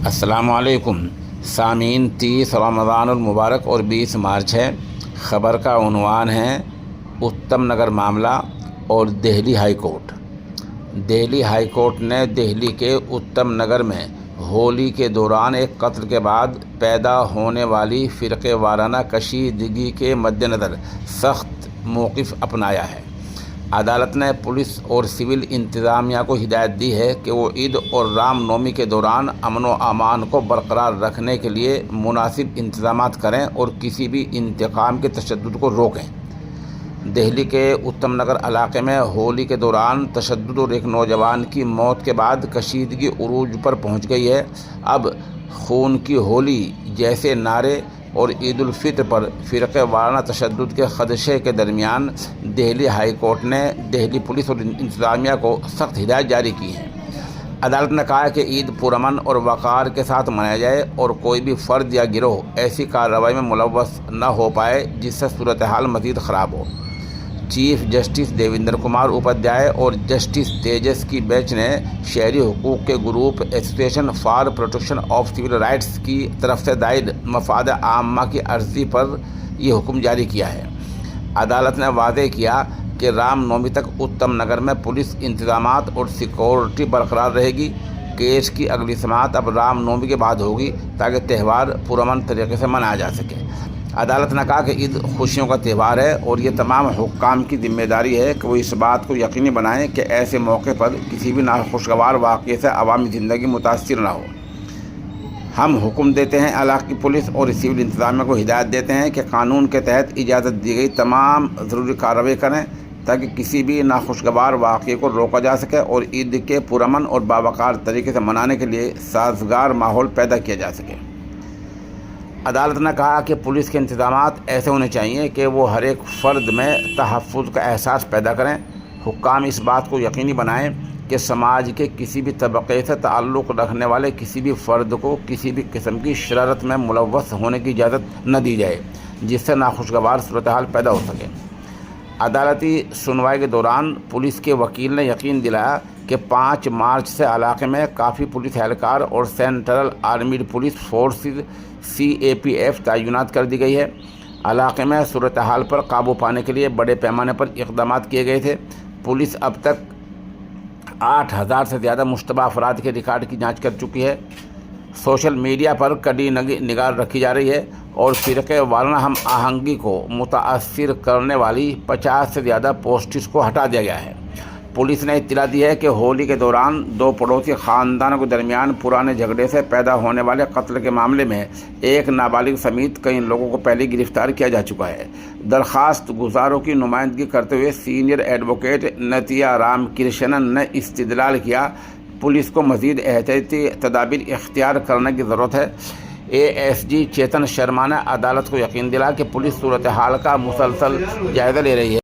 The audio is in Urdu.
السلام علیکم سامعین، 30 رمضان المبارک اور 20 مارچ ہے۔ خبر کا عنوان ہے اتم نگر معاملہ اور Delhi high court. Delhi high court نے دہلی کے اتم نگر میں ہولی کے دوران ایک قتل کے بعد پیدا ہونے والی فرقے وارانہ کشیدگی کے مد نظر سخت موقف اپنایا ہے۔ عدالت نے پولیس اور سول انتظامیہ کو ہدایت دی ہے کہ وہ عید اور رام نومی کے دوران امن و امان کو برقرار رکھنے کے لیے مناسب انتظامات کریں اور کسی بھی انتقام کے تشدد کو روکیں۔ دہلی کے اتم نگر علاقے میں ہولی کے دوران تشدد اور ایک نوجوان کی موت کے بعد کشیدگی عروج پر پہنچ گئی ہے۔ اب خون کی ہولی جیسے نعرے اور عید الفطر پر فرقے وارانہ تشدد کے خدشے کے درمیان دہلی ہائی کورٹ نے دہلی پولیس اور انتظامیہ کو سخت ہدایت جاری کی ہے۔ عدالت نے کہا کہ عید پرامن اور وقار کے ساتھ منایا جائے اور کوئی بھی فرد یا گروہ ایسی کارروائی میں ملوث نہ ہو پائے جس سے صورتحال مزید خراب ہو۔ چیف جسٹس دیویندر کمار اپادھیائے اور جسٹس تیجس کی بینچ نے شہری حقوق کے group association for protection of civil rights کی طرف سے دائر مفاد عامہ کی عرضی پر یہ حکم جاری کیا ہے۔ عدالت نے واضح کیا کہ رام نومی تک اتم نگر میں پولیس انتظامات اور سیکورٹی برقرار رہے گی۔ کیس کی اگلی سماعت اب رام نومی کے بعد ہوگی تاکہ تہوار پرامن طریقے سے منایا جا سکے۔ عدالت نے کہا کہ عید خوشیوں کا تہوار ہے اور یہ تمام حکام کی ذمہ داری ہے کہ وہ اس بات کو یقینی بنائیں کہ ایسے موقع پر کسی بھی ناخوشگوار واقعے سے عوامی زندگی متاثر نہ ہو۔ ہم حکم دیتے ہیں، علاقائی پولیس اور سول انتظامیہ کو ہدایت دیتے ہیں کہ قانون کے تحت اجازت دی گئی تمام ضروری کارروائی کریں تاکہ کسی بھی ناخوشگوار واقعے کو روکا جا سکے اور عید کے پرامن اور باوقار طریقے سے منانے کے لیے سازگار ماحول پیدا کیا جا سکے۔ عدالت نے کہا کہ پولیس کے انتظامات ایسے ہونے چاہیے کہ وہ ہر ایک فرد میں تحفظ کا احساس پیدا کریں۔ حکام اس بات کو یقینی بنائیں کہ سماج کے کسی بھی طبقے سے تعلق رکھنے والے کسی بھی فرد کو کسی بھی قسم کی شرارت میں ملوث ہونے کی اجازت نہ دی جائے جس سے ناخوشگوار صورتحال پیدا ہو سکے۔ عدالتی سنوائی کے دوران پولیس کے وکیل نے یقین دلایا کہ 5 مارچ سے علاقے میں کافی پولیس اہلکار اور سینٹرل آرمیڈ پولیس فورسز CAPF تعینات کر دی گئی ہے۔ علاقے میں صورتحال پر قابو پانے کے لیے بڑے پیمانے پر اقدامات کیے گئے تھے۔ پولیس اب تک 8000 سے زیادہ مشتبہ افراد کے ریکارڈ کی جانچ کر چکی ہے۔ سوشل میڈیا پر کڑی نگاہ رکھی جا رہی ہے اور فرقے وارانہ ہم آہنگی کو متاثر کرنے والی 50 سے زیادہ پوسٹس کو ہٹا دیا گیا ہے۔ پولیس نے اطلاع دی ہے کہ ہولی کے دوران 2 پڑوسی خاندانوں کے درمیان پرانے جھگڑے سے پیدا ہونے والے قتل کے معاملے میں ایک نابالغ سمیت کئی لوگوں کو پہلے گرفتار کیا جا چکا ہے۔ درخواست گزاروں کی نمائندگی کرتے ہوئے سینئر ایڈوکیٹ نتیا رام کرشنن نے استدلال کیا پولیس کو مزید احتیاطی تدابیر اختیار کرنے کی ضرورت ہے۔ ASG چیتن شرما نے عدالت کو یقین دلایا کہ پولیس صورتحال کا مسلسل جائزہ لے رہی ہے۔